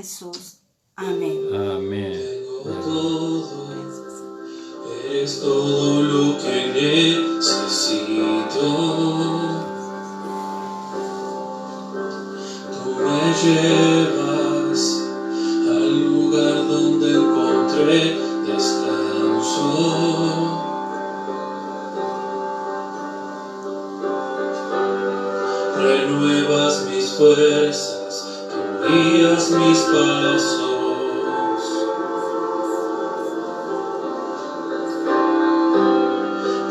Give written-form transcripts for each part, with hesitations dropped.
Jesús. Amén. Amén. Eres todo lo que necesito. Tú me llevas al lugar donde encontré descanso. Renuevas mis fuerzas, tú guías mis pasos.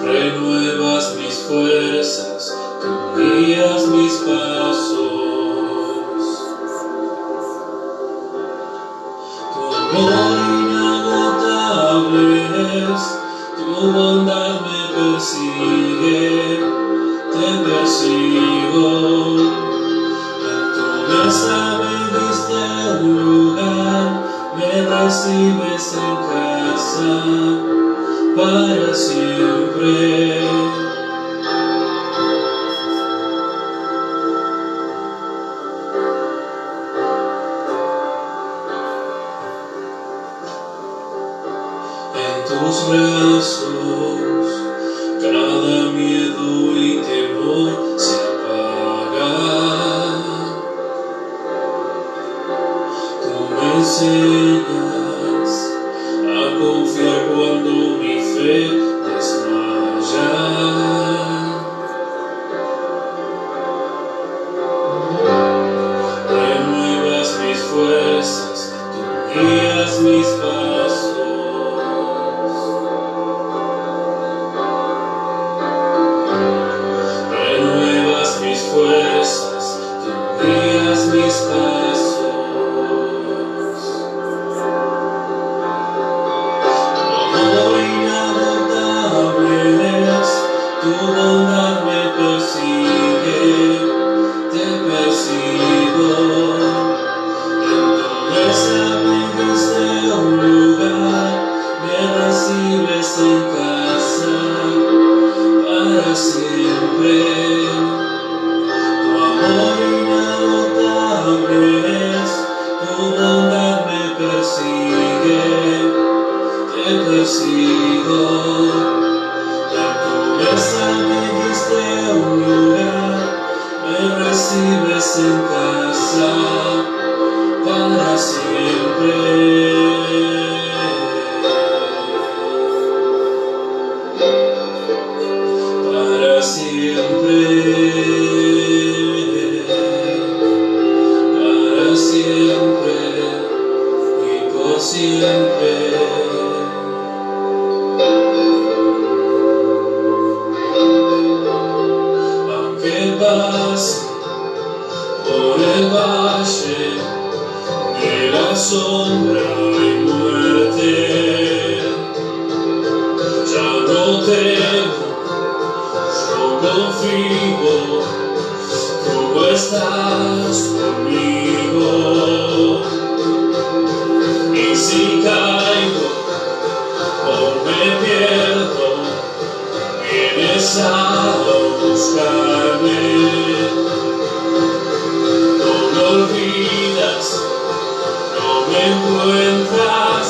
Renuevas mis fuerzas, tú guías mis pasos. Tu amor inagotable es, tu bondad me persigue, te persigo. En tu mesa me diste un lugar, me recibes en casa para siempre. En tus brazos cada miedo y temor se apaga. Tú me enseñas a confiar cuando mi fe desmaya. Renuevas mis fuerzas, tú guías mis pasos. Renuevas mis fuerzas, tú guías mis pasos. Tu bondad me persigue, te persigo. En tu mesa me diste un lugar, me recibes en casa para siempre. Tu amor inagotable es, tu bondad me persigue, te persigo. Me diste un lugar, me recibes en casa para siempre. Para siempre. Para siempre y por siempre. Pase por el valle de la sombra y muerte, ya no temo, yo confío, tú estás conmigo. Y si caigo o me pierdo, vienes a buscarme. No me olvidas, no me encuentras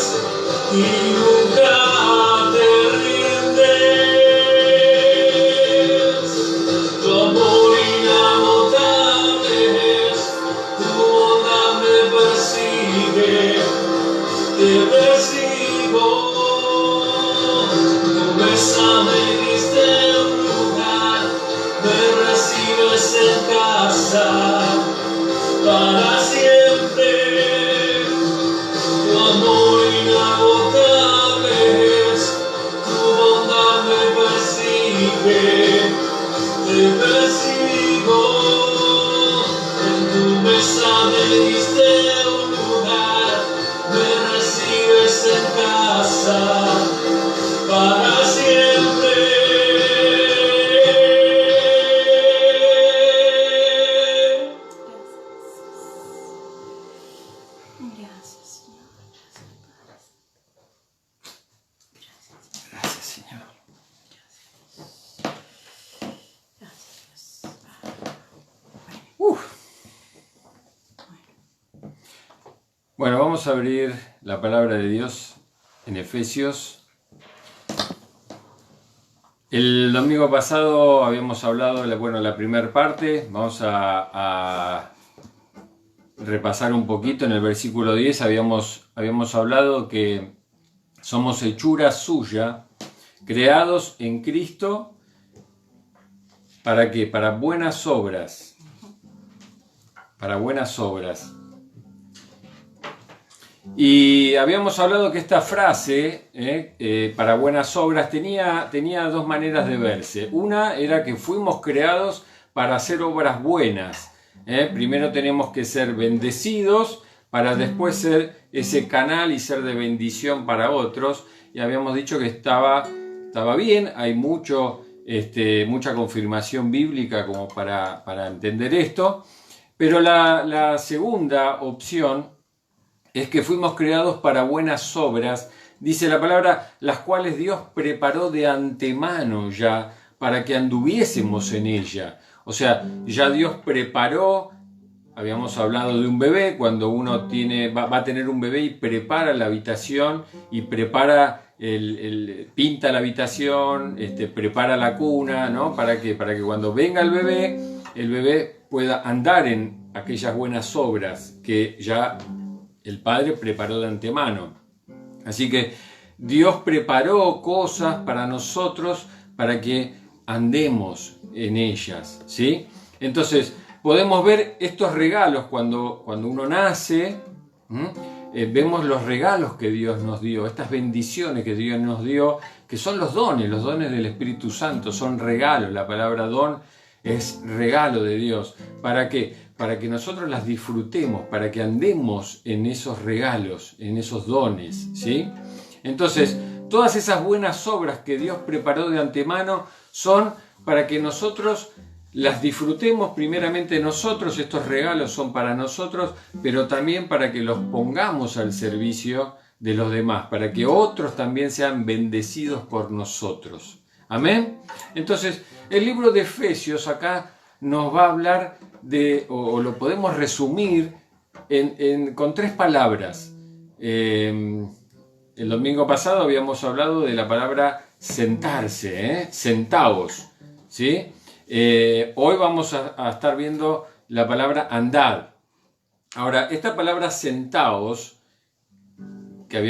y nunca te rindes. Tu amor inagotable es, tu bondad me persigue, te persigo. Tu mesa me diste un lugar, me recibes en casa para siempre. Tu amor inagotable es, tu bondad me persigue, te persigo. En tu mesa me diste un lugar, me recibes en casa para siempre. Gracias, Señor. Gracias, Señor. Gracias, Dios. Bueno, vamos a abrir la palabra de Dios en Efesios. El domingo pasado habíamos hablado de la primera parte. Vamos a repasar un poquito. En el versículo 10 habíamos hablado que somos hechura suya, creados en Cristo. ¿Para qué? Para buenas obras. Para buenas obras. Y habíamos hablado que esta frase, para buenas obras, tenía dos maneras de verse. Una era que fuimos creados para hacer obras buenas. Primero tenemos que ser bendecidos para después ser ese canal y ser de bendición para otros. Y habíamos dicho que estaba bien, hay mucha confirmación bíblica como para entender esto. Pero la segunda opción es que fuimos creados para buenas obras, dice la palabra, las cuales Dios preparó de antemano ya para que anduviésemos en ella. O sea, ya Dios preparó, habíamos hablado de un bebé, cuando uno va a tener un bebé y prepara la habitación y prepara pinta la habitación, prepara la cuna, ¿no? ¿Para qué? Para que cuando venga el bebé pueda andar en aquellas buenas obras que ya el Padre preparó de antemano. Así que Dios preparó cosas para nosotros para que andemos en ellas, ¿sí? Entonces, podemos ver estos regalos cuando uno nace, vemos los regalos que Dios nos dio, estas bendiciones que Dios nos dio, que son los dones del Espíritu Santo, son regalos. La palabra don es regalo de Dios. ¿Para qué? Para que nosotros las disfrutemos, para que andemos en esos regalos, en esos dones, ¿sí? Entonces, todas esas buenas obras que Dios preparó de antemano son para que nosotros las disfrutemos primeramente nosotros. Estos regalos son para nosotros, pero también para que los pongamos al servicio de los demás, para que otros también sean bendecidos por nosotros. ¿Amén? Entonces, el libro de Efesios acá nos va a hablar o lo podemos resumir con tres palabras. El domingo pasado habíamos hablado de la palabra sentarse, sentaos, ¿sí? Hoy vamos a estar viendo la palabra andad. Ahora, esta palabra sentaos, que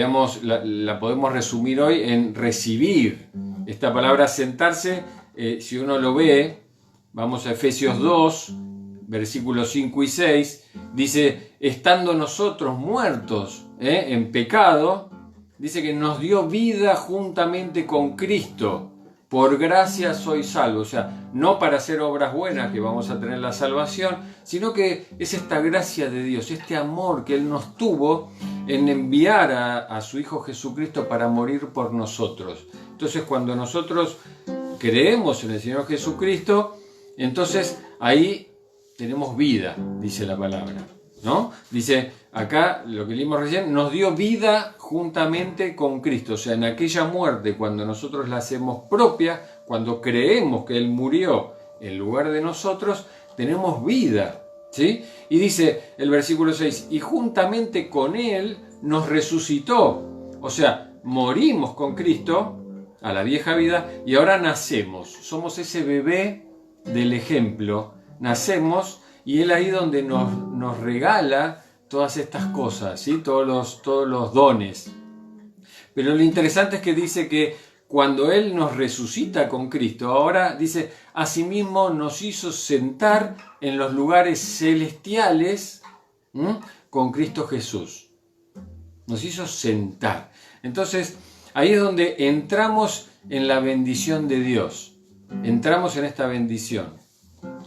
la podemos resumir hoy en recibir. Esta palabra sentarse, si uno lo ve, vamos a Efesios 2, versículos 5 y 6, dice, estando nosotros muertos en pecado, dice que nos dio vida juntamente con Cristo. Por gracia sois salvos. O sea, no para hacer obras buenas que vamos a tener la salvación, sino que es esta gracia de Dios, este amor que Él nos tuvo en enviar a su Hijo Jesucristo para morir por nosotros. Entonces, cuando nosotros creemos en el Señor Jesucristo, entonces ahí tenemos vida, dice la palabra, ¿no? Dice acá, lo que leímos recién, nos dio vida juntamente con Cristo. O sea, en aquella muerte, cuando nosotros la hacemos propia, cuando creemos que Él murió en lugar de nosotros, tenemos vida, ¿sí? Y dice el versículo 6, y juntamente con Él nos resucitó. O sea, morimos con Cristo a la vieja vida y ahora nacemos. Somos ese bebé del ejemplo. Nacemos y Él ahí donde nos regala todas estas cosas, ¿sí? Todos los dones. Pero lo interesante es que dice que cuando Él nos resucita con Cristo, ahora dice, asimismo nos hizo sentar en los lugares celestiales con Cristo Jesús. Nos hizo sentar. Entonces, ahí es donde entramos en la bendición de Dios. Entramos en esta bendición.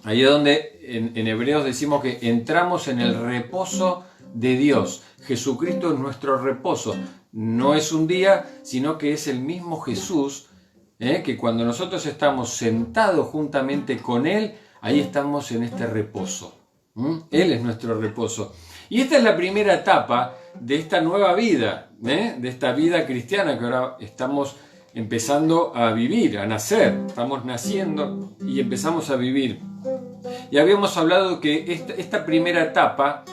Ahí es donde en Hebreos decimos que entramos en el reposo de Dios. Jesucristo es nuestro reposo. No es un día, sino que es el mismo Jesús, que cuando nosotros estamos sentados juntamente con Él, ahí estamos en este reposo. Él es nuestro reposo. Y esta es la primera etapa de esta nueva vida, de esta vida cristiana que ahora estamos empezando a vivir, a nacer. Estamos naciendo y empezamos a vivir. Y habíamos hablado que esta primera etapa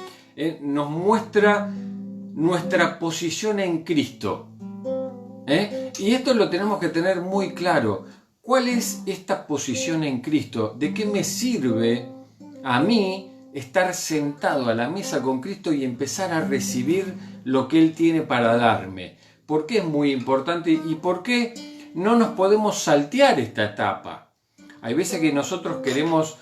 nos muestra nuestra posición en Cristo. Y esto lo tenemos que tener muy claro. ¿Cuál es esta posición en Cristo? ¿De qué me sirve a mí estar sentado a la mesa con Cristo y empezar a recibir lo que Él tiene para darme? ¿Por qué es muy importante y por qué no nos podemos saltear esta etapa? Hay veces que nosotros queremos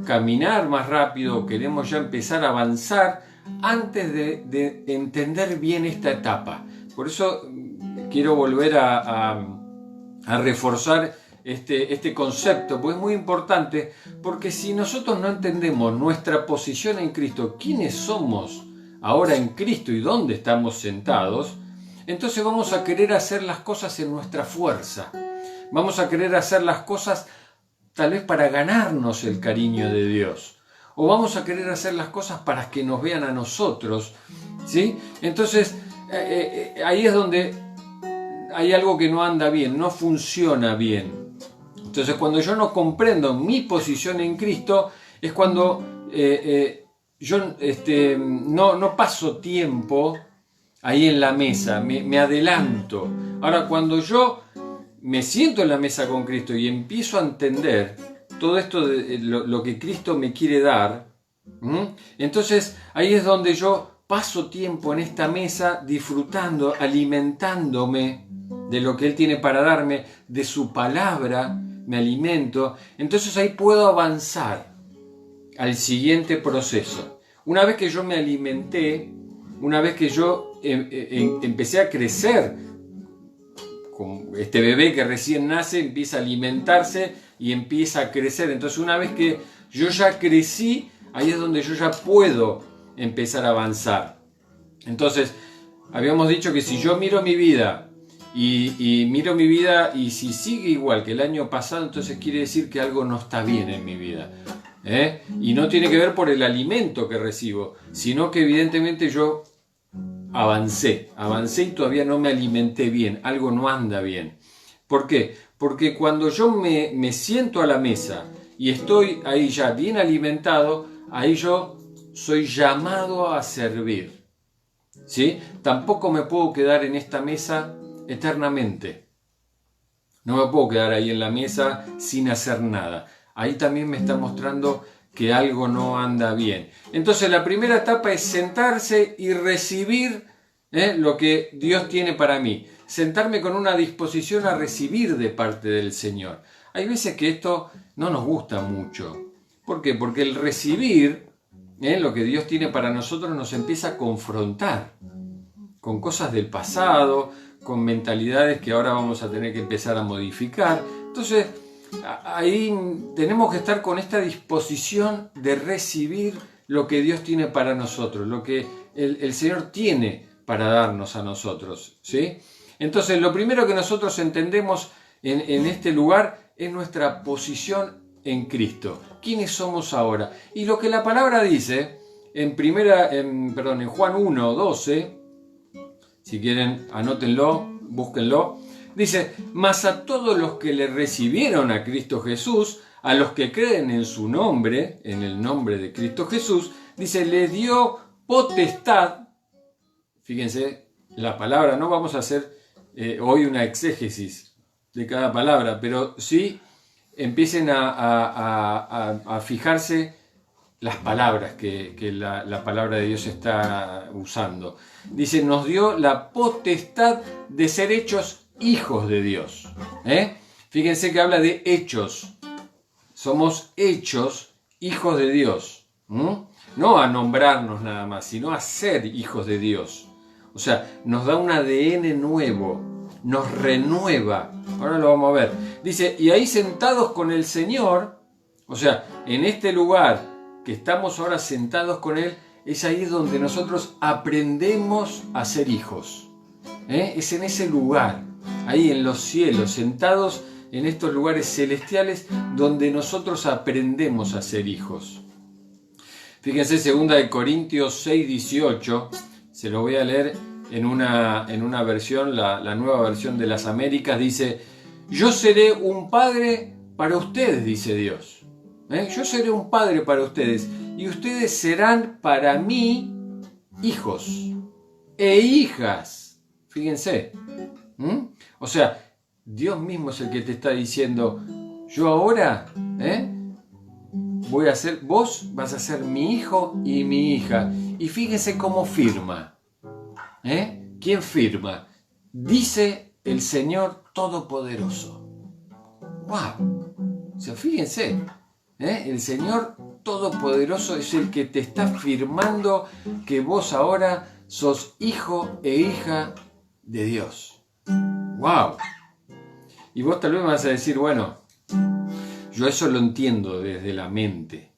caminar más rápido, queremos ya empezar a avanzar antes de entender bien esta etapa. Por eso quiero volver a reforzar este concepto, pues es muy importante, porque si nosotros no entendemos nuestra posición en Cristo, quiénes somos ahora en Cristo y dónde estamos sentados, entonces vamos a querer hacer las cosas en nuestra fuerza. Vamos a querer hacer las cosas tal vez para ganarnos el cariño de Dios. O vamos a querer hacer las cosas para que nos vean a nosotros, ¿sí? Entonces, ahí es donde hay algo que no anda bien, no funciona bien. Entonces, cuando yo no comprendo mi posición en Cristo, es cuando yo no paso tiempo ahí en la mesa, me adelanto. Ahora, cuando yo me siento en la mesa con Cristo y empiezo a entender todo esto de lo que Cristo me quiere dar, entonces ahí es donde yo paso tiempo en esta mesa disfrutando, alimentándome de lo que Él tiene para darme, de su palabra, me alimento. Entonces ahí puedo avanzar al siguiente proceso. Una vez que yo me alimenté, una vez que yo empecé a crecer, como este bebé que recién nace empieza a alimentarse y empieza a crecer. Entonces una vez que yo ya crecí, ahí es donde yo ya puedo empezar a avanzar. Entonces habíamos dicho que si yo miro mi vida y miro mi vida y si sigue igual que el año pasado, entonces quiere decir que algo no está bien en mi vida. Y no tiene que ver por el alimento que recibo, sino que evidentemente yo avancé y todavía no me alimenté bien, algo no anda bien. ¿Por qué? Porque cuando yo me siento a la mesa y estoy ahí ya bien alimentado, ahí yo soy llamado a servir, ¿sí? Tampoco me puedo quedar en esta mesa eternamente. No me puedo quedar ahí en la mesa sin hacer nada. Ahí también me está mostrando que algo no anda bien. Entonces la primera etapa es sentarse y recibir lo que Dios tiene para mí. Sentarme con una disposición a recibir de parte del Señor. Hay veces que esto no nos gusta mucho. ¿Por qué? Porque el recibir lo que Dios tiene para nosotros nos empieza a confrontar con cosas del pasado, con mentalidades que ahora vamos a tener que empezar a modificar. Entonces, ahí tenemos que estar con esta disposición de recibir lo que Dios tiene para nosotros, lo que el Señor tiene para darnos a nosotros, ¿sí? Entonces, lo primero que nosotros entendemos en este lugar es nuestra posición en Cristo. ¿Quiénes somos ahora? Y lo que la palabra dice en Juan 1:12, si quieren anótenlo, búsquenlo, dice: mas a todos los que le recibieron a Cristo Jesús, a los que creen en su nombre, en el nombre de Cristo Jesús, dice, le dio potestad. Fíjense, la palabra, no vamos a hacer hoy una exégesis de cada palabra, pero sí empiecen a fijarse las palabras que la palabra de Dios está usando. Dice, nos dio la potestad de ser hechos hijos de Dios. Fíjense que habla de hechos. Somos hechos hijos de Dios. No a nombrarnos nada más, sino a ser hijos de Dios. O sea, nos da un ADN nuevo, nos renueva. Ahora lo vamos a ver. Dice, y ahí sentados con el Señor, o sea, en este lugar que estamos ahora sentados con Él, es ahí donde nosotros aprendemos a ser hijos. Es en ese lugar, ahí en los cielos, sentados en estos lugares celestiales, donde nosotros aprendemos a ser hijos. Fíjense, 2 Corintios 6:18, se lo voy a leer en una versión, la nueva versión de las Américas, dice, yo seré un padre para ustedes, dice Dios. Yo seré un padre para ustedes y ustedes serán para mí hijos. e hijas. Fíjense. O sea, Dios mismo es el que te está diciendo, yo ahora, vos vas a ser mi hijo y mi hija. Y fíjense cómo firma. ¿Quién firma? Dice el Señor Todopoderoso. ¡Wow! O sea, fíjense, el Señor Todopoderoso es el que te está firmando que vos ahora sos hijo e hija de Dios. ¡Wow! Y vos tal vez me vas a decir, bueno, yo eso lo entiendo desde la mente.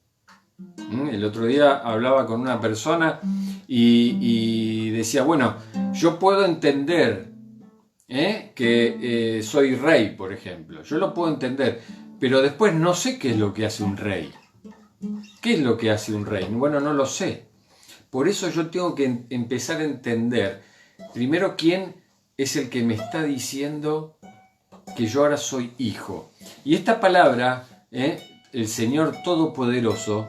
El otro día hablaba con una persona y decía, bueno, yo puedo entender que soy rey, por ejemplo. Yo lo puedo entender, pero después no sé qué es lo que hace un rey. ¿Qué es lo que hace un rey? Bueno, no lo sé. Por eso yo tengo que empezar a entender, primero, quién es el que me está diciendo que yo ahora soy hijo. Y esta palabra, el Señor Todopoderoso,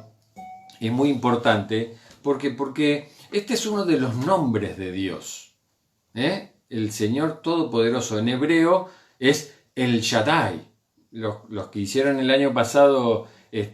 es muy importante porque este es uno de los nombres de Dios. El Señor Todopoderoso en hebreo es El Shaddai. Los que hicieron el año pasado el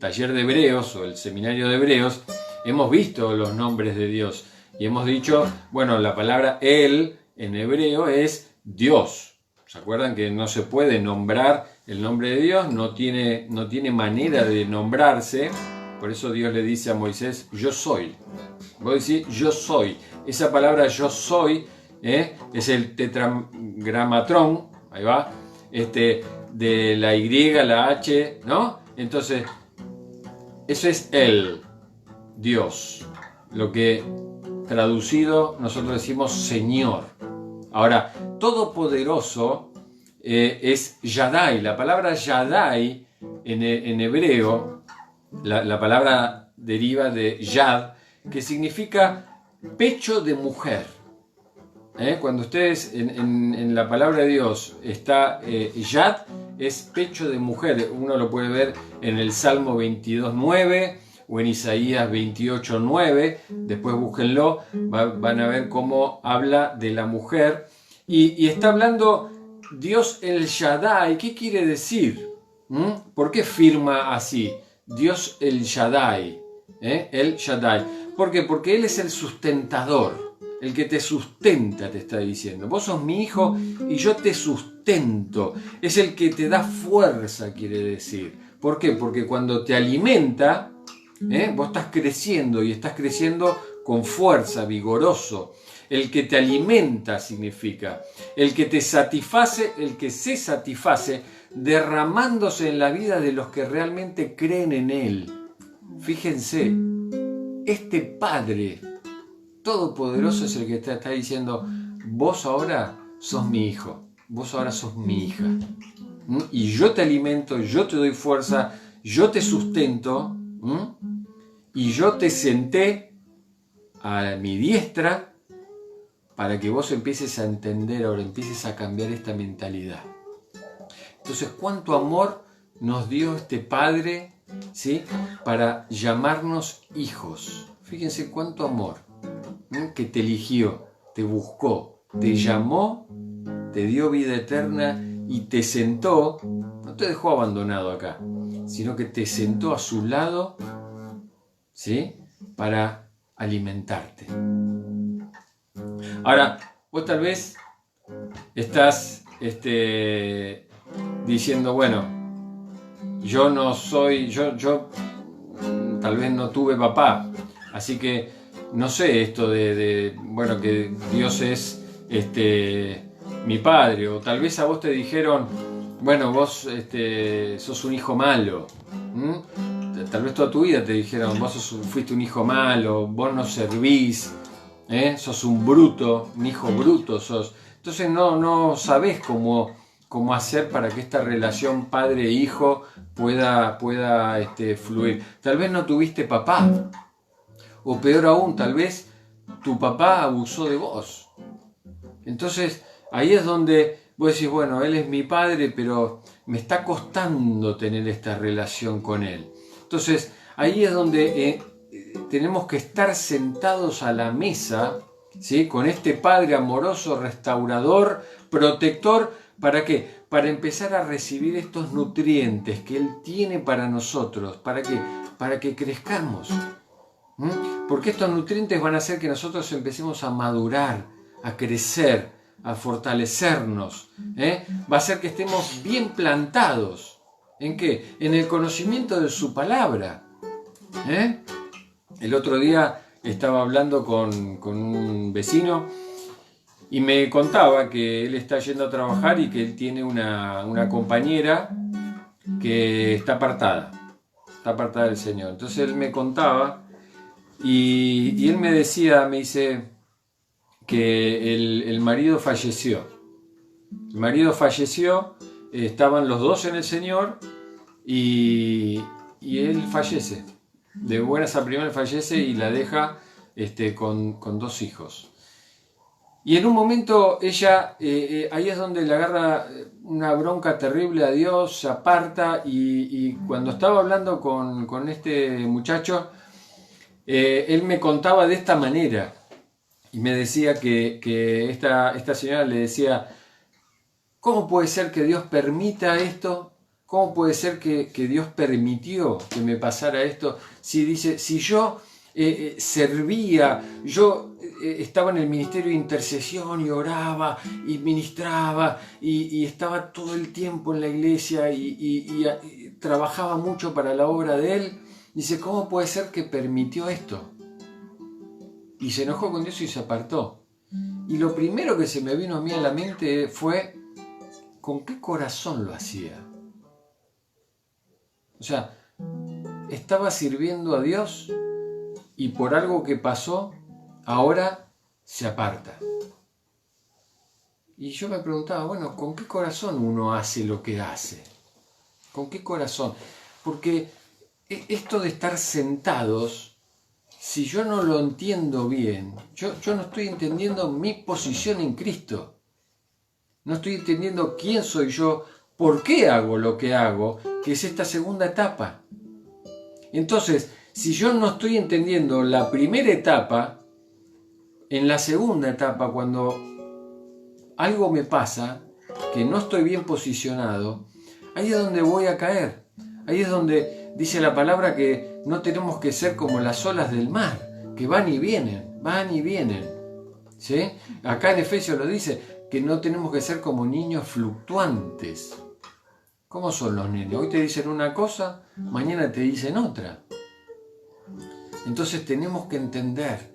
taller de hebreos o el seminario de hebreos, hemos visto los nombres de Dios y hemos dicho, bueno, la palabra El en hebreo es Dios. ¿Se acuerdan que no se puede nombrar el nombre de Dios? No tiene manera de nombrarse. Por eso Dios le dice a Moisés, yo soy. Vos decís, yo soy. Esa palabra yo soy es el tetragramatrón, ahí va, de la Y, la H, ¿no? Entonces, eso es el Dios. Lo que traducido nosotros decimos Señor. Ahora, todopoderoso es Yadai. La palabra Yadai en hebreo, la palabra deriva de Yad, que significa pecho de mujer. Cuando ustedes en la palabra de Dios está Yad, es pecho de mujer. Uno lo puede ver en el Salmo 22.9 o en Isaías 28.9. Después búsquenlo, van a ver cómo habla de la mujer. Y está hablando Dios el Shaddai. ¿Qué quiere decir? ¿Por qué firma así? Dios el Shaddai. El Shaddai. ¿Por qué? Porque Él es el sustentador. El que te sustenta, te está diciendo. Vos sos mi hijo y yo te sustento. Es el que te da fuerza, quiere decir. ¿Por qué? Porque cuando te alimenta, vos estás creciendo y estás creciendo con fuerza, vigoroso. El que te alimenta significa el que te satisface, el que se satisface derramándose en la vida de los que realmente creen en Él. Fíjense, este Padre Todopoderoso es el que te está diciendo, vos ahora sos mi hijo, vos ahora sos mi hija. Y yo te alimento, yo te doy fuerza, yo te sustento, y yo te senté a mi diestra para que vos empieces a entender, ahora empieces a cambiar esta mentalidad. Entonces, ¿cuánto amor nos dio este Padre, ¿sí?, para llamarnos hijos? Fíjense cuánto amor, que te eligió, te buscó, te llamó, te dio vida eterna y te sentó, no te dejó abandonado acá, sino que te sentó a su lado, ¿sí?, para alimentarte. Ahora, vos tal vez estás diciendo, bueno, yo no soy, yo tal vez no tuve papá, así que no sé esto bueno, que Dios es mi padre, o tal vez a vos te dijeron, bueno, vos sos un hijo malo. Tal vez toda tu vida te dijeron, vos fuiste un hijo malo, vos no servís, sos un bruto, un hijo bruto sos. Entonces no sabés cómo hacer para que esta relación padre-hijo pueda fluir. Tal vez no tuviste papá, o peor aún, tal vez tu papá abusó de vos. Entonces ahí es donde vos decís, bueno, él es mi padre, pero me está costando tener esta relación con él. Entonces ahí es donde tenemos que estar sentados a la mesa, ¿sí? Con este Padre amoroso, restaurador, protector. ¿Para qué? Para empezar a recibir estos nutrientes que Él tiene para nosotros. ¿Para qué? Para que crezcamos. Porque estos nutrientes van a hacer que nosotros empecemos a madurar, a crecer, a fortalecernos. Va a hacer que estemos bien plantados. ¿En qué? En el conocimiento de su palabra. El otro día estaba hablando con un vecino y me contaba que él está yendo a trabajar y que él tiene una compañera que está apartada del Señor. Entonces él me contaba y él me dice que el marido falleció. El marido falleció, estaban los dos en el Señor y él fallece. De buenas a primeras fallece y la deja con 2 hijos. Y en un momento ella, ahí es donde le agarra una bronca terrible a Dios, se aparta y cuando estaba hablando con este muchacho, él me contaba de esta manera y me decía que esta señora le decía, ¿cómo puede ser que Dios permita esto? ¿Cómo puede ser que Dios permitió que me pasara esto? Si yo servía, yo estaba en el ministerio de intercesión y oraba y ministraba y estaba todo el tiempo en la iglesia y trabajaba mucho para la obra de Él. Dice, ¿cómo puede ser que permitió esto? Y se enojó con Dios y se apartó. Y lo primero que se me vino a mí a la mente fue, ¿con qué corazón lo hacía? O sea, estaba sirviendo a Dios y por algo que pasó, ahora se aparta. Y yo me preguntaba, bueno, ¿con qué corazón uno hace lo que hace? ¿Con qué corazón? Porque esto de estar sentados, si yo no lo entiendo bien, yo no estoy entendiendo mi posición en Cristo. No estoy entendiendo quién soy yo, por qué hago lo que hago, que es esta segunda etapa. Entonces, si yo no estoy entendiendo la primera etapa, en la segunda etapa, cuando algo me pasa, que no estoy bien posicionado, ahí es donde voy a caer. Ahí es donde dice la palabra que no tenemos que ser como las olas del mar, que van y vienen, van y vienen. ¿Sí? Acá en Efesios lo dice, que no tenemos que ser como niños fluctuantes. ¿Cómo son los niños? Hoy te dicen una cosa, mañana te dicen otra. Entonces tenemos que entender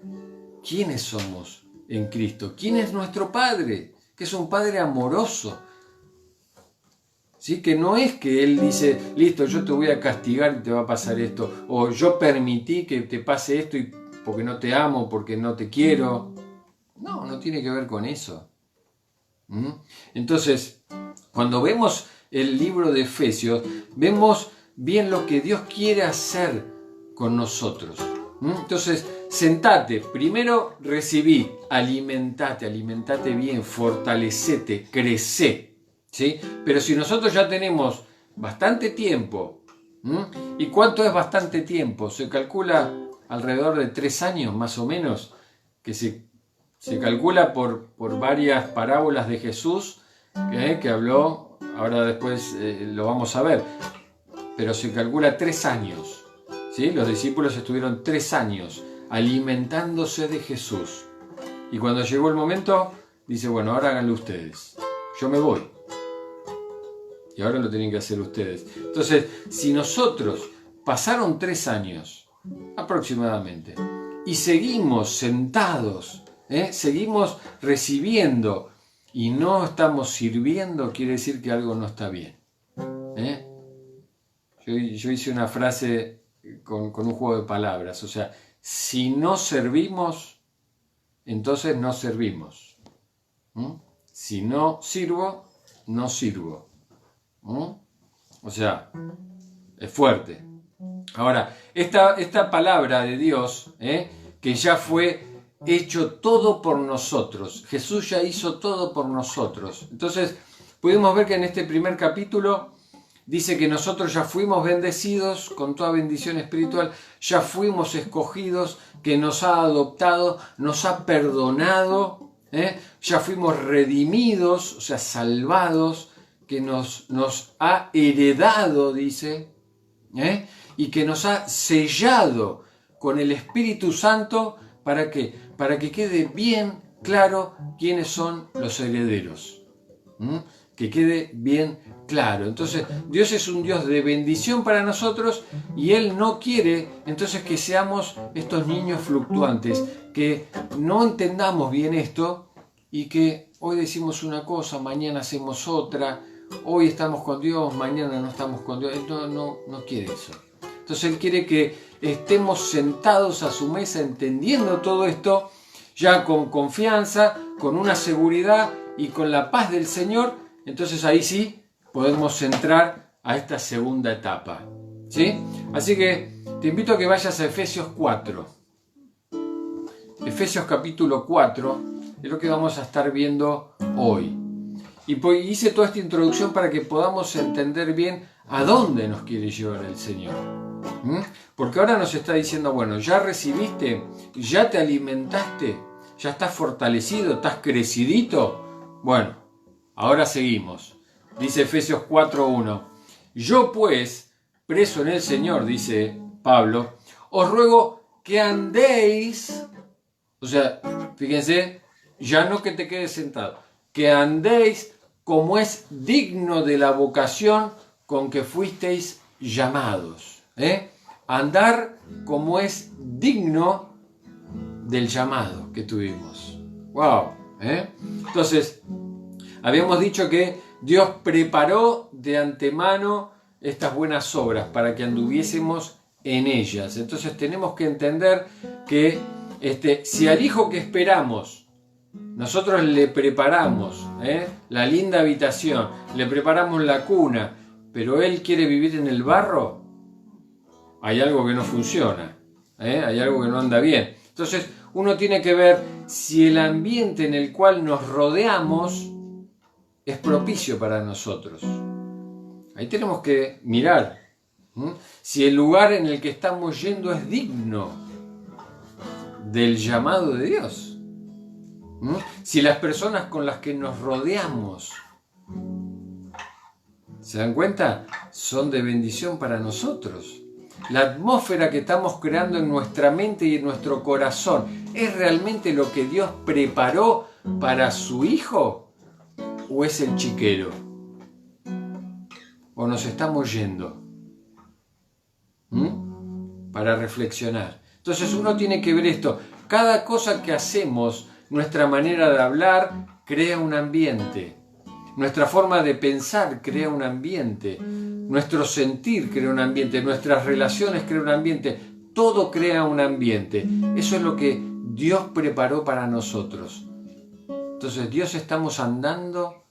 quiénes somos en Cristo, quién es nuestro Padre, que es un Padre amoroso. ¿Sí? Que no es que Él dice, listo, yo te voy a castigar y te va a pasar esto, o yo permití que te pase esto porque no te amo, porque no te quiero. No, no tiene que ver con eso. Entonces, cuando vemos el libro de Efesios, vemos bien lo que Dios quiere hacer con nosotros. Entonces, sentate, primero recibí, alimentate bien, fortalecete, crecé, ¿sí? Pero si nosotros ya tenemos bastante tiempo, ¿y cuánto es bastante tiempo? Se calcula alrededor de 3 años más o menos, que se calcula por varias parábolas de Jesús que habló, ahora después lo vamos a ver, pero se calcula 3 años. ¿Sí? Los discípulos estuvieron 3 años alimentándose de Jesús. Y cuando llegó el momento, dice, bueno, ahora háganlo ustedes. Yo me voy. Y ahora lo tienen que hacer ustedes. Entonces, si nosotros pasaron 3 años aproximadamente y seguimos sentados, seguimos recibiendo y no estamos sirviendo, quiere decir que algo no está bien. Yo hice una frase con un juego de palabras, o sea, si no servimos, entonces no servimos. Si no sirvo, no sirvo. O sea, es fuerte. Ahora, esta palabra de Dios, que ya fue hecho todo por nosotros, Jesús ya hizo todo por nosotros. Entonces, pudimos ver que en este primer capítulo dice que nosotros ya fuimos bendecidos con toda bendición espiritual, ya fuimos escogidos, que nos ha adoptado, nos ha perdonado, ya fuimos redimidos, o sea, salvados, que nos ha heredado, dice, y que nos ha sellado con el Espíritu Santo. ¿Para qué? Para que quede bien claro quiénes son los herederos. Que quede bien claro. Entonces, Dios es un Dios de bendición para nosotros y Él no quiere entonces que seamos estos niños fluctuantes, que no entendamos bien esto y que hoy decimos una cosa, mañana hacemos otra, hoy estamos con Dios, mañana no estamos con Dios. Él no quiere eso. Entonces Él quiere que estemos sentados a su mesa entendiendo todo esto, ya con confianza, con una seguridad y con la paz del Señor. Entonces ahí sí podemos entrar a esta segunda etapa, ¿sí? Así que te invito a que vayas a Efesios 4. Efesios capítulo 4 es lo que vamos a estar viendo hoy. Y hice toda esta introducción para que podamos entender bien a dónde nos quiere llevar el Señor. Porque ahora nos está diciendo, bueno, ya recibiste, ya te alimentaste, ya estás fortalecido, estás crecidito. Bueno, ahora seguimos. Dice Efesios 4:1. Yo pues, preso en el Señor, dice Pablo, os ruego que andéis, o sea, fíjense, ya no que te quedes sentado, que andéis como es digno de la vocación con que fuisteis llamados. Andar como es digno del llamado que tuvimos. ¡Wow! Entonces, habíamos dicho que Dios preparó de antemano estas buenas obras para que anduviésemos en ellas. Entonces tenemos que entender que si al hijo que esperamos nosotros le preparamos la linda habitación, le preparamos la cuna, pero él quiere vivir en el barro, hay algo que no funciona, hay algo que no anda bien. Entonces uno tiene que ver si el ambiente en el cual nos rodeamos es propicio para nosotros. Ahí tenemos que mirar si el lugar en el que estamos yendo es digno del llamado de Dios. Si las personas con las que nos rodeamos, ¿se dan cuenta? Son de bendición para nosotros. La atmósfera que estamos creando en nuestra mente y en nuestro corazón, ¿es realmente lo que Dios preparó para su Hijo? ¿O es el chiquero? ¿O nos estamos yendo? Para reflexionar. Entonces uno tiene que ver esto. Cada cosa que hacemos, nuestra manera de hablar, crea un ambiente. Nuestra forma de pensar crea un ambiente. Nuestro sentir crea un ambiente. Nuestras relaciones crean un ambiente. Todo crea un ambiente. Eso es lo que Dios preparó para nosotros. Entonces, ¿Dios estamos andando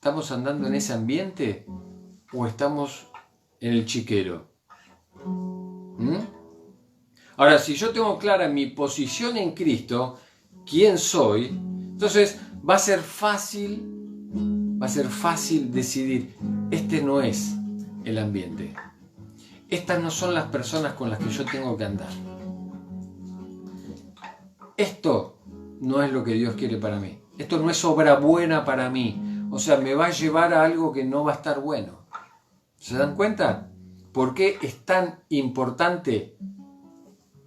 en ese ambiente o estamos en el chiquero? Ahora, si yo tengo clara mi posición en Cristo, quién soy, entonces va a ser fácil decidir, este no es el ambiente. Estas no son las personas con las que yo tengo que andar. Esto no es lo que Dios quiere para mí. Esto no es obra buena para mí. O sea, me va a llevar a algo que no va a estar bueno. ¿Se dan cuenta? ¿Por qué es tan importante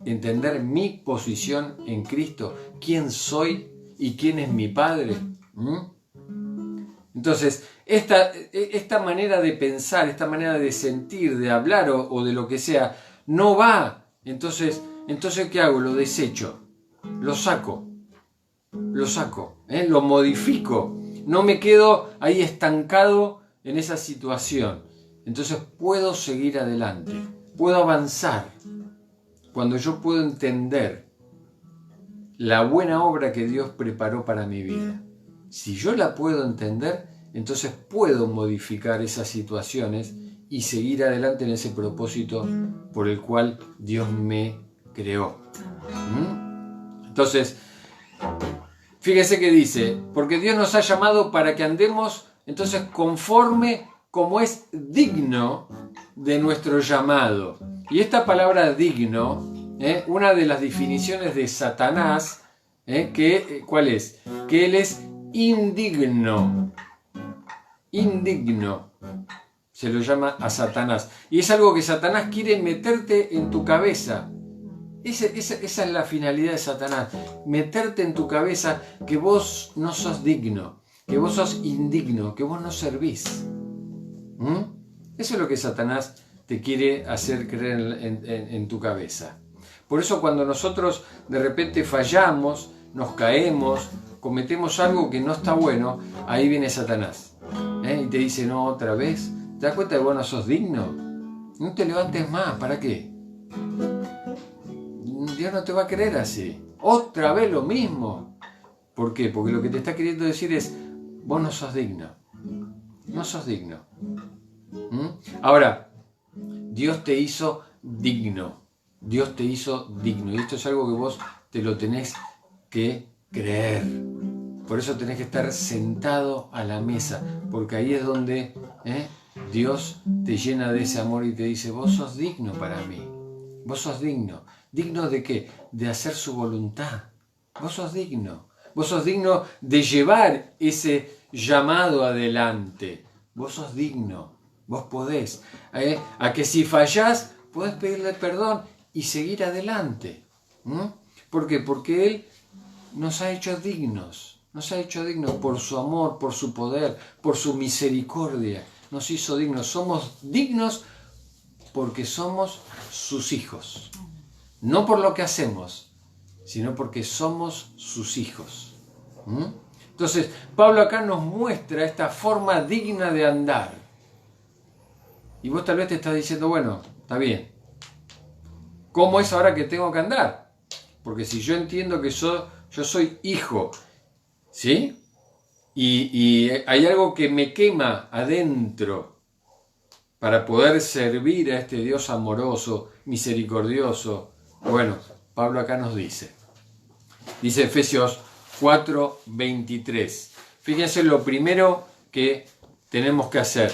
entender mi posición en Cristo? ¿Quién soy y quién es mi Padre? Entonces, esta manera de pensar, esta manera de sentir, de hablar o de lo que sea, no va. Entonces ¿qué hago? Lo desecho, lo saco, lo modifico. No me quedo ahí estancado en esa situación. Entonces puedo seguir adelante, puedo avanzar. Cuando yo puedo entender la buena obra que Dios preparó para mi vida. Si yo la puedo entender, entonces puedo modificar esas situaciones y seguir adelante en ese propósito por el cual Dios me creó. Entonces, fíjese que dice, porque Dios nos ha llamado para que andemos entonces conforme como es digno de nuestro llamado. Y esta palabra digno, una de las definiciones de Satanás, ¿cuál es? Que él es indigno. Indigno. Se lo llama a Satanás. Y es algo que Satanás quiere meterte en tu cabeza. Esa es la finalidad de Satanás. Meterte en tu cabeza que vos no sos digno, que vos sos indigno, que vos no servís. Eso es lo que Satanás te quiere hacer creer en tu cabeza. Por eso cuando nosotros de repente fallamos, nos caemos, cometemos algo que no está bueno, ahí viene Satanás. Y te dice, no, otra vez. ¿Te das cuenta de que vos no sos digno? No te levantes más, ¿para qué? Dios no te va a querer así. Otra vez lo mismo. ¿Por qué? Porque lo que te está queriendo decir es, vos no sos digno. No sos digno. Ahora, Dios te hizo digno. Dios te hizo digno. Y esto es algo que vos te lo tenés que creer. Por eso tenés que estar sentado a la mesa. Porque ahí es donde Dios te llena de ese amor y te dice, vos sos digno para mí. Vos sos digno. ¿Digno de qué? De hacer su voluntad. Vos sos digno. Vos sos digno de llevar ese llamado adelante. Vos sos digno. Vos podés. A que si fallás, podés pedirle perdón y seguir adelante. ¿Por qué? Porque Él nos ha hecho dignos. Nos ha hecho dignos por su amor, por su poder, por su misericordia. Nos hizo dignos. Somos dignos porque somos sus hijos. No por lo que hacemos, sino porque somos sus hijos. Entonces, Pablo acá nos muestra esta forma digna de andar. Y vos tal vez te estás diciendo, bueno, está bien. ¿Cómo es ahora que tengo que andar? Porque si yo entiendo que yo soy hijo, ¿sí? Y hay algo que me quema adentro para poder servir a este Dios amoroso, misericordioso. Bueno, Pablo acá nos dice Efesios 4:23. Fíjense lo primero que tenemos que hacer.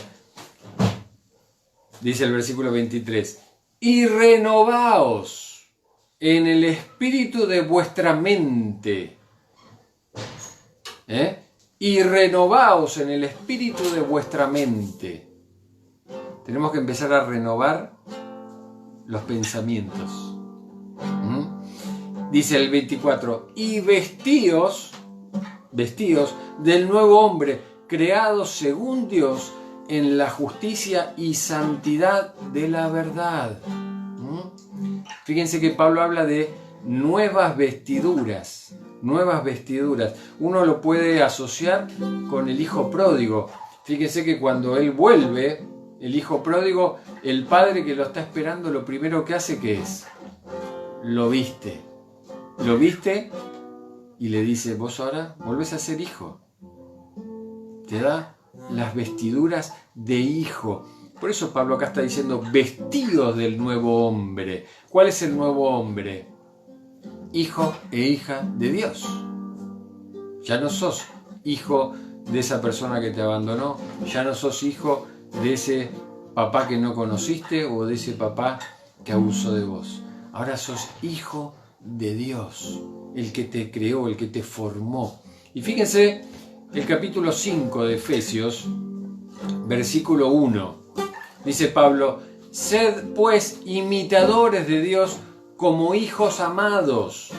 Dice el versículo 23. Y renovaos en el espíritu de vuestra mente. Y renovaos en el espíritu de vuestra mente. Tenemos que empezar a renovar los pensamientos. Dice el 24, y vestíos del nuevo hombre, creado según Dios en la justicia y santidad de la verdad. Fíjense que Pablo habla de nuevas vestiduras. Nuevas vestiduras. Uno lo puede asociar con el hijo pródigo. Fíjense que cuando él vuelve, el hijo pródigo, el padre que lo está esperando, lo primero que hace, ¿qué es? Lo viste. Lo viste y le dice, vos ahora volvés a ser hijo. Te da las vestiduras de hijo. Por eso Pablo acá está diciendo, vestidos del nuevo hombre. ¿Cuál es el nuevo hombre? Hijo e hija de Dios. Ya no sos hijo de esa persona que te abandonó. Ya no sos hijo de ese papá que no conociste o de ese papá que abusó de vos. Ahora sos hijo de Dios, el que te creó, el que te formó. Y fíjense el capítulo 5 de Efesios, versículo 1. Dice Pablo, sed pues imitadores de Dios como hijos amados.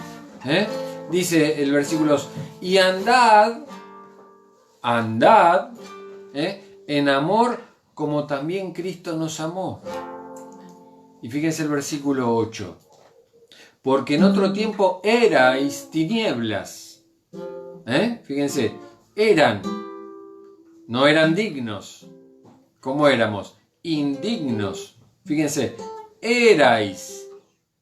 Dice el versículo 2, y andad en amor como también Cristo nos amó. Y fíjense el versículo 8. Porque en otro tiempo erais tinieblas. Fíjense, no eran dignos. ¿Cómo éramos? Indignos. Fíjense, erais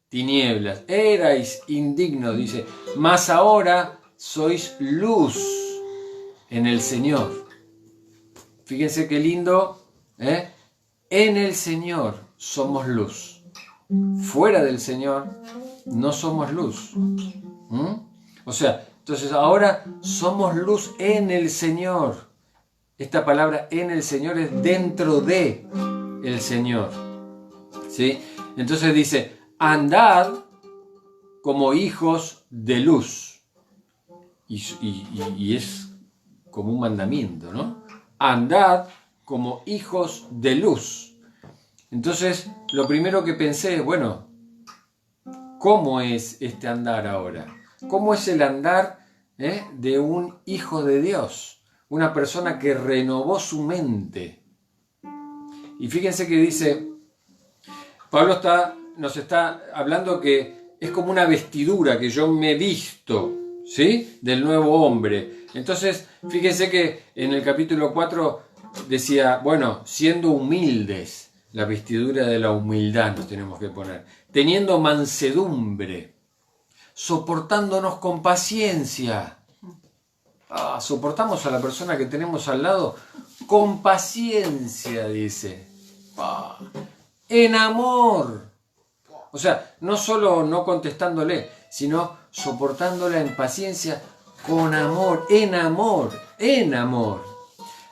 tinieblas, erais indignos, dice. Mas ahora sois luz en el Señor. Fíjense qué lindo. En el Señor somos luz. Fuera del Señor no somos luz. O sea, entonces ahora somos luz en el Señor. Esta palabra en el Señor es dentro de el Señor. ¿Sí? Entonces dice, andad como hijos de luz. Y es como un mandamiento, ¿no? Andad como hijos de luz. Entonces, lo primero que pensé es, bueno, ¿cómo es este andar ahora? ¿Cómo es el andar de un hijo de Dios? Una persona que renovó su mente. Y fíjense que dice, Pablo nos está hablando que es como una vestidura que yo me visto, ¿sí? Del nuevo hombre. Entonces, fíjense que en el capítulo 4 decía, bueno, siendo humildes, la vestidura de la humildad nos tenemos que poner, teniendo mansedumbre, soportándonos con paciencia. Soportamos a la persona que tenemos al lado con paciencia, dice. En amor. O sea, no solo no contestándole, sino soportándola en paciencia con amor, en amor, en amor.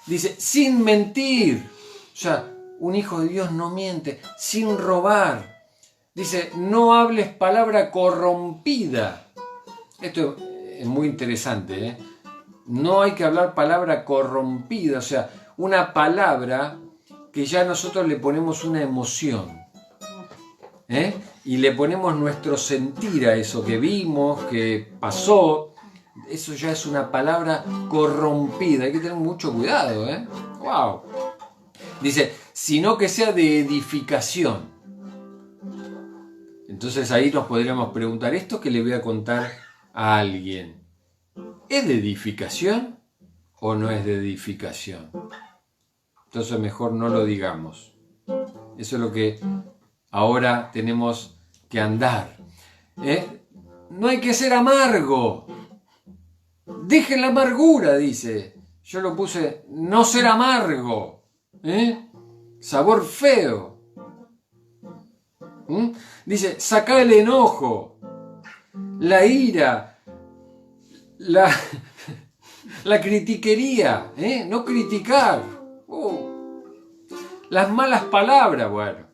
Dice, sin mentir. O sea, un hijo de Dios no miente, sin robar. Dice, no hables palabra corrompida. Esto es muy interesante, ¿eh? No hay que hablar palabra corrompida, o sea, una palabra que ya nosotros le ponemos una emoción, y le ponemos nuestro sentir a eso que vimos, que pasó. Eso ya es una palabra corrompida, hay que tener mucho cuidado, ¡Wow! Dice, sino que sea de edificación. Entonces ahí nos podríamos preguntar, ¿esto que le voy a contar a alguien, ¿es de edificación o no es de edificación? Entonces mejor no lo digamos. Eso es lo que ahora tenemos que andar. No hay que ser amargo. Dejen la amargura, dice. Yo lo puse, no ser amargo. Sabor feo. Dice, saca el enojo, la ira, la critiquería, no criticar. Las malas palabras, bueno.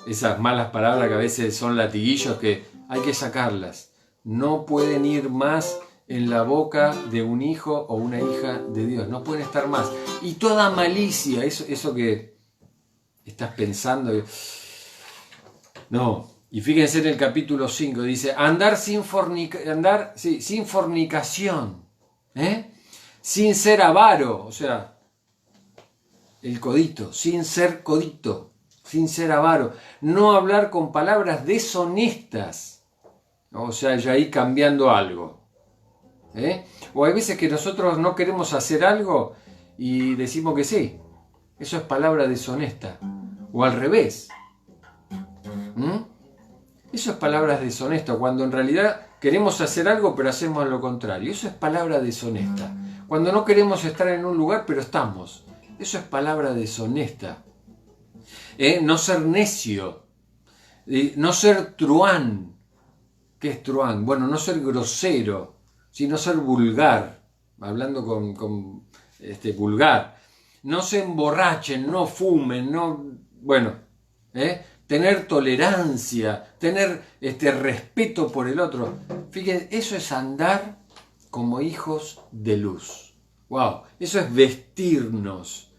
Esas malas palabras que a veces son latiguillos que hay que sacarlas. No pueden ir más en la boca de un hijo o una hija de Dios. No pueden estar más. Y toda malicia, eso que estás pensando. No. Y fíjense en el capítulo 5, dice, andar sin fornicación. Sin ser avaro, o sea, el codito, sin ser codito, sin ser avaro. No hablar con palabras deshonestas. O sea, ya ahí cambiando algo. O hay veces que nosotros no queremos hacer algo y decimos que sí. Eso es palabra deshonesta. O al revés. Eso es palabra deshonesta. Cuando en realidad queremos hacer algo pero hacemos lo contrario. Eso es palabra deshonesta. Cuando no queremos estar en un lugar pero estamos. Eso es palabra deshonesta. No ser necio. No ser truán. ¿Qué es truán? Bueno, no ser grosero, sino ser vulgar, hablando con vulgar. No se emborrachen, no fumen, tener tolerancia, tener respeto por el otro. Fíjense, eso es andar como hijos de luz. ¡Wow! Eso es vestirnos,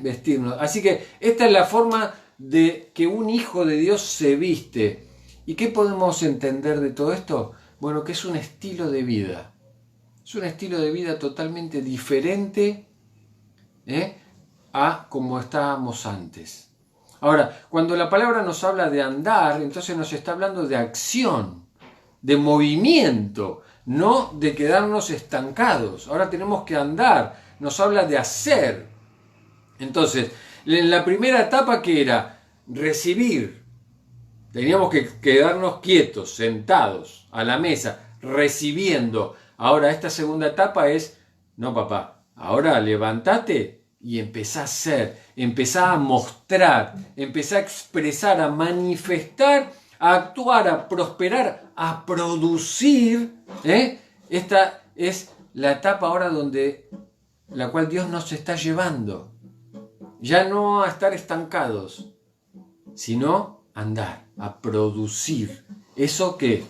vestirnos. Así que esta es la forma de que un hijo de Dios se viste. ¿Y qué podemos entender de todo esto? Bueno, que es un estilo de vida. Es un estilo de vida totalmente diferente a como estábamos antes. Ahora, cuando la palabra nos habla de andar, entonces nos está hablando de acción, de movimiento, no de quedarnos estancados. Ahora tenemos que andar, nos habla de hacer. Entonces, en la primera etapa, ¿qué era? Recibir. Teníamos que quedarnos quietos, sentados, a la mesa, recibiendo. Ahora esta segunda etapa es, no papá, ahora levántate y empezá a hacer, empezá a mostrar, empezá a expresar, a manifestar, a actuar, a prosperar, a producir. Esta es la etapa ahora donde la cual Dios nos está llevando. Ya no a estar estancados, sino a andar, a producir eso que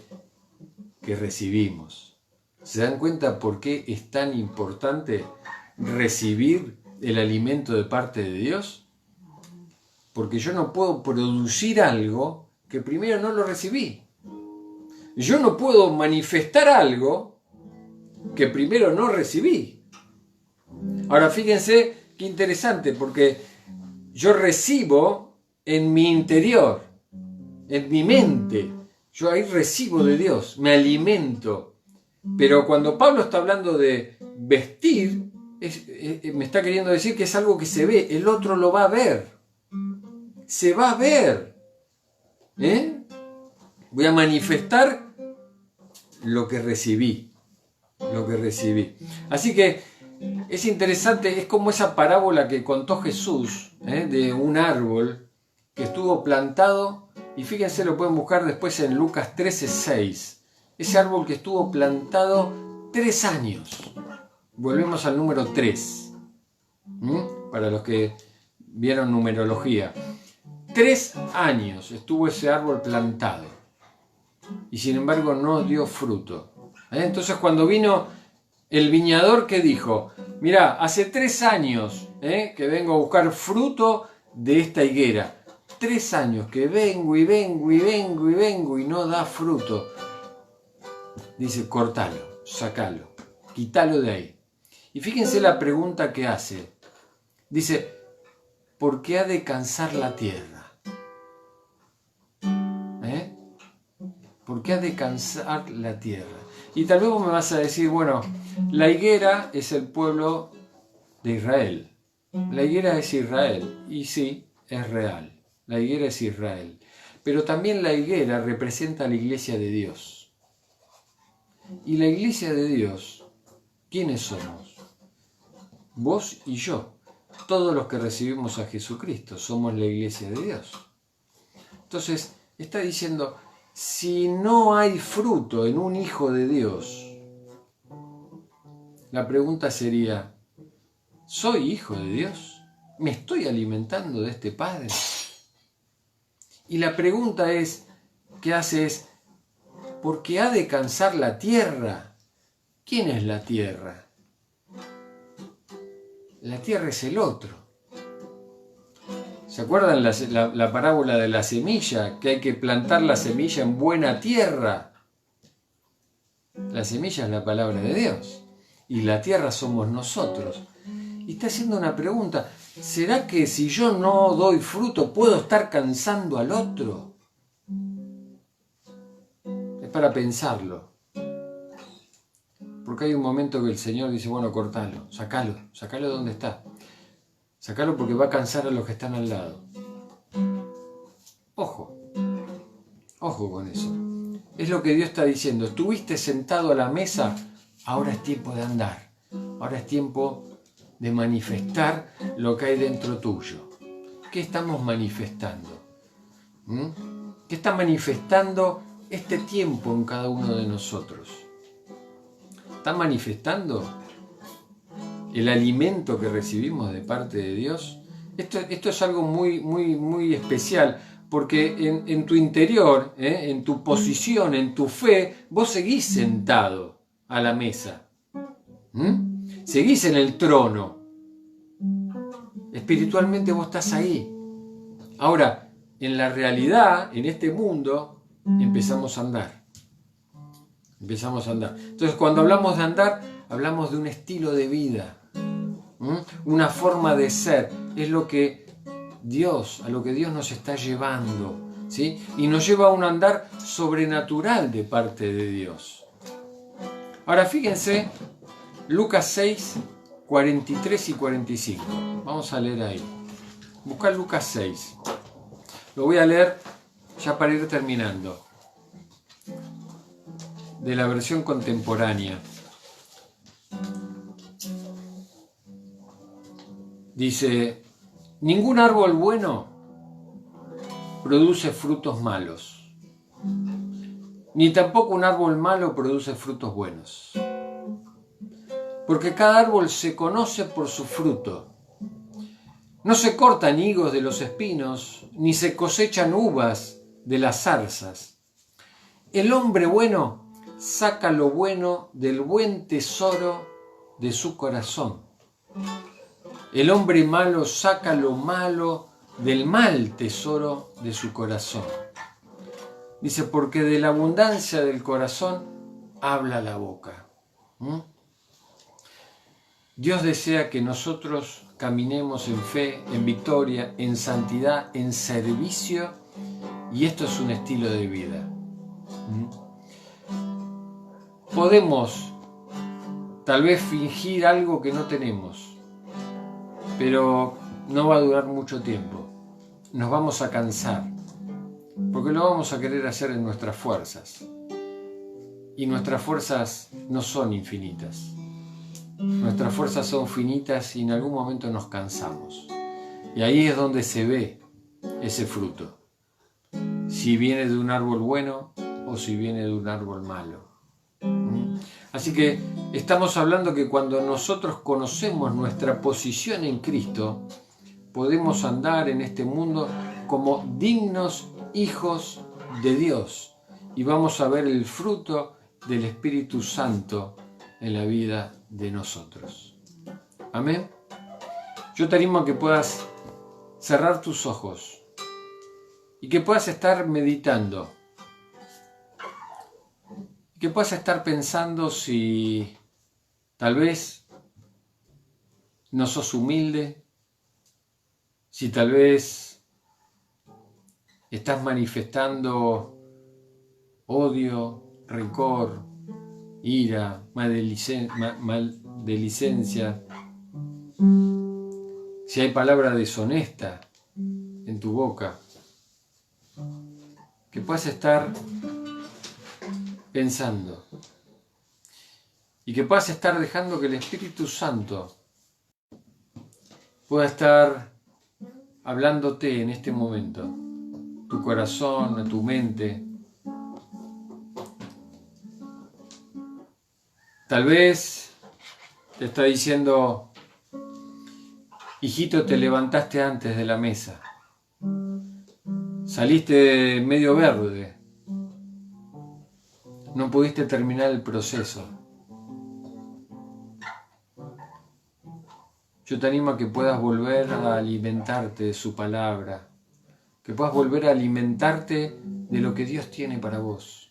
recibimos. ¿Se dan cuenta por qué es tan importante recibir el alimento de parte de Dios? Porque yo no puedo producir algo que primero no lo recibí. Yo no puedo manifestar algo que primero no recibí. Ahora fíjense qué interesante, porque yo recibo en mi interior, en mi mente. Yo ahí recibo de Dios, me alimento. Pero cuando Pablo está hablando de vestir, me está queriendo decir que es algo que se ve, el otro lo va a ver. Se va a ver. Voy a manifestar lo que recibí. Así que es interesante, es como esa parábola que contó Jesús, de un árbol que estuvo plantado, y fíjense, lo pueden buscar después en Lucas 13:6. Ese árbol que estuvo plantado 3 años. Volvemos al número 3. Para los que vieron numerología. 3 años estuvo ese árbol plantado. Y sin embargo no dio fruto. Entonces cuando vino el viñador, ¿qué dijo? Mirá, hace 3 años que vengo a buscar fruto de esta higuera. 3 años que vengo y no da fruto. Dice, cortalo, sacalo, quítalo de ahí. Y fíjense la pregunta que hace. Dice, ¿por qué ha de cansar la tierra? ¿Por qué ha de cansar la tierra? Y tal vez vos me vas a decir, bueno, la higuera es el pueblo de Israel. La higuera es Israel. Y sí, es real. La higuera es Israel. Pero también la higuera representa a la iglesia de Dios. Y la iglesia de Dios, ¿quiénes somos? Vos y yo. Todos los que recibimos a Jesucristo somos la iglesia de Dios. Entonces, está diciendo, si no hay fruto en un hijo de Dios, la pregunta sería, ¿soy hijo de Dios? ¿Me estoy alimentando de este Padre? Y la pregunta es, ¿qué hace? Es, ¿por qué ha de cansar la tierra? ¿Quién es la tierra? La tierra es el otro. ¿Se acuerdan la parábola de la semilla? Que hay que plantar la semilla en buena tierra. La semilla es la palabra de Dios. Y la tierra somos nosotros. Y está haciendo una pregunta. ¿Será que si yo no doy fruto puedo estar cansando al otro? Es para pensarlo. Porque hay un momento que el Señor dice, bueno, cortalo, sacalo de donde está. Sacalo porque va a cansar a los que están al lado. Ojo con eso. Es lo que Dios está diciendo. Estuviste sentado a la mesa, ahora es tiempo de andar. Ahora es tiempo de manifestar lo que hay dentro tuyo. ¿Qué estamos manifestando? ¿Qué está manifestando este tiempo en cada uno de nosotros? ¿Está manifestando el alimento que recibimos de parte de Dios? Esto es algo muy especial, porque en tu interior, en tu posición, en tu fe, vos seguís sentado a la mesa. Seguís en el trono. Espiritualmente vos estás ahí. Ahora, en la realidad, en este mundo, empezamos a andar. Entonces, cuando hablamos de andar, hablamos de un estilo de vida, una forma de ser. Es lo que Dios nos está llevando, ¿sí? Y nos lleva a un andar sobrenatural de parte de Dios. Ahora, fíjense, Lucas 6, 43 y 45. Vamos a leer ahí. Busca Lucas 6. Lo voy a leer ya para ir terminando. De la versión contemporánea. Dice, ningún árbol bueno produce frutos malos, ni tampoco un árbol malo produce frutos buenos. porque cada árbol se conoce por su fruto. No se cortan higos de los espinos, ni se cosechan uvas de las zarzas. El hombre bueno saca lo bueno del buen tesoro de su corazón. El hombre malo saca lo malo del mal tesoro de su corazón. Dice, porque de la abundancia del corazón habla la boca. Dios desea que nosotros caminemos en fe, en victoria, en santidad, en servicio, y esto es un estilo de vida. Podemos tal vez fingir algo que no tenemos, pero no va a durar mucho tiempo. Nos vamos a cansar, porque lo vamos a querer hacer en nuestras fuerzas. Y nuestras fuerzas no son infinitas. Nuestras fuerzas son finitas y en algún momento nos cansamos. Y ahí es donde se ve ese fruto. Si viene de un árbol bueno o si viene de un árbol malo. Así que estamos hablando que cuando nosotros conocemos nuestra posición en Cristo, podemos andar en este mundo como dignos hijos de Dios y vamos a ver el fruto del Espíritu Santo en la vida de nosotros. Amén. Yo te animo a que puedas cerrar tus ojos y que puedas estar meditando, y que puedas estar pensando si tal vez no sos humilde, si tal vez estás manifestando odio, rencor, ira, maledicencia, si hay palabra deshonesta en tu boca, que puedas estar pensando y que puedas estar dejando que el Espíritu Santo pueda estar hablándote en este momento, tu corazón, tu mente. Tal vez te está diciendo, hijito, te levantaste antes de la mesa, saliste medio verde, no pudiste terminar el proceso. Yo te animo a que puedas volver a alimentarte de su palabra, que puedas volver a alimentarte de lo que Dios tiene para vos.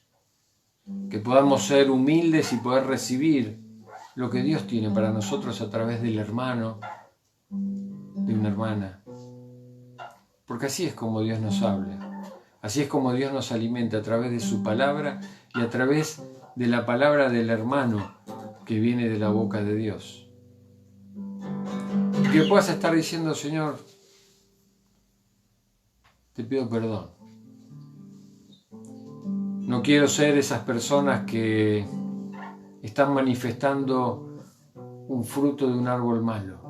Que podamos ser humildes y poder recibir lo que Dios tiene para nosotros a través del hermano, de una hermana. Porque así es como Dios nos habla, así es como Dios nos alimenta a través de su palabra y a través de la palabra del hermano que viene de la boca de Dios. Y que puedas estar diciendo, Señor, te pido perdón. No quiero ser esas personas que están manifestando un fruto de un árbol malo.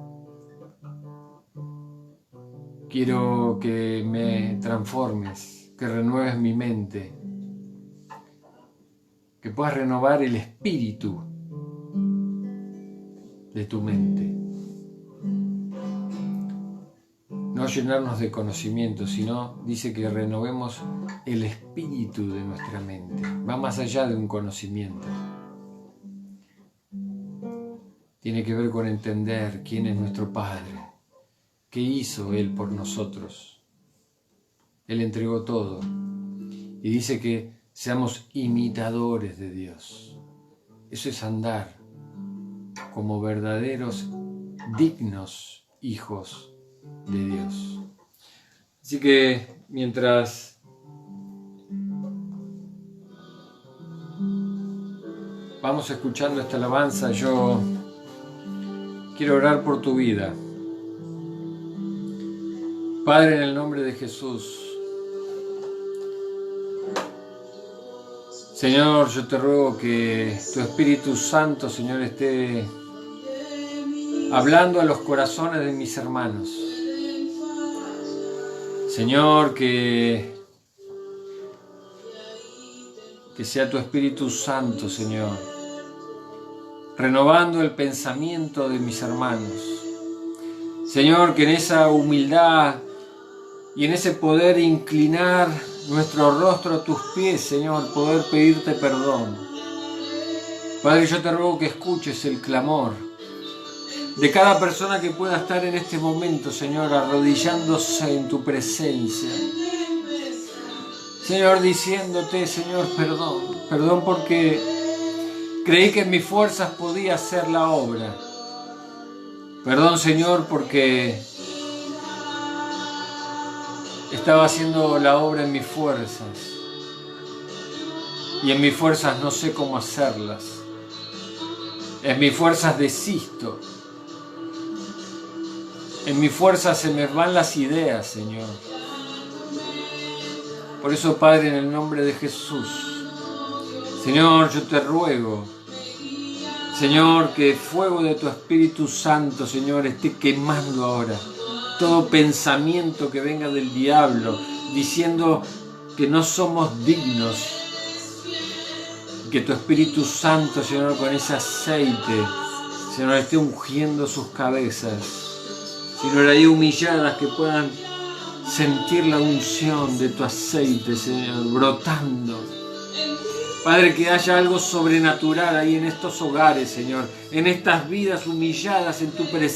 Quiero que me transformes, que renueves mi mente, que puedas renovar el espíritu de tu mente. No llenarnos de conocimiento, sino dice que renovemos el espíritu de nuestra mente. Va más allá de un conocimiento. Tiene que ver con entender quién es nuestro Padre, qué hizo Él por nosotros. Él entregó todo y dice que seamos imitadores de Dios. Eso es andar como verdaderos, dignos hijos de Dios. Así que mientras vamos escuchando esta alabanza, yo quiero orar por tu vida. Padre, en el nombre de Jesús, Señor, yo te ruego que tu Espíritu Santo, Señor, esté hablando a los corazones de mis hermanos. Señor, que sea tu Espíritu Santo, Señor, renovando el pensamiento de mis hermanos. Señor, que en esa humildad y en ese poder inclinar nuestro rostro a tus pies, Señor, poder pedirte perdón. Padre, yo te ruego que escuches el clamor de cada persona que pueda estar en este momento, Señor, arrodillándose en tu presencia. Señor, diciéndote, Señor, perdón. Perdón porque creí que en mis fuerzas podía hacer la obra. Perdón, Señor, porque estaba haciendo la obra en mis fuerzas. Y en mis fuerzas no sé cómo hacerlas. En mis fuerzas desisto. En mis fuerzas se me van las ideas, Señor. Por eso, Padre, en el nombre de Jesús, Señor, yo te ruego, Señor, que el fuego de tu Espíritu Santo, Señor, esté quemando ahora todo pensamiento que venga del diablo, diciendo que no somos dignos. Que tu Espíritu Santo, Señor, con ese aceite, Señor, esté ungiendo sus cabezas. Señor, ahí humilladas, que puedan sentir la unción de tu aceite, Señor, brotando. Padre, que haya algo sobrenatural ahí en estos hogares, Señor, en estas vidas humilladas en tu presencia.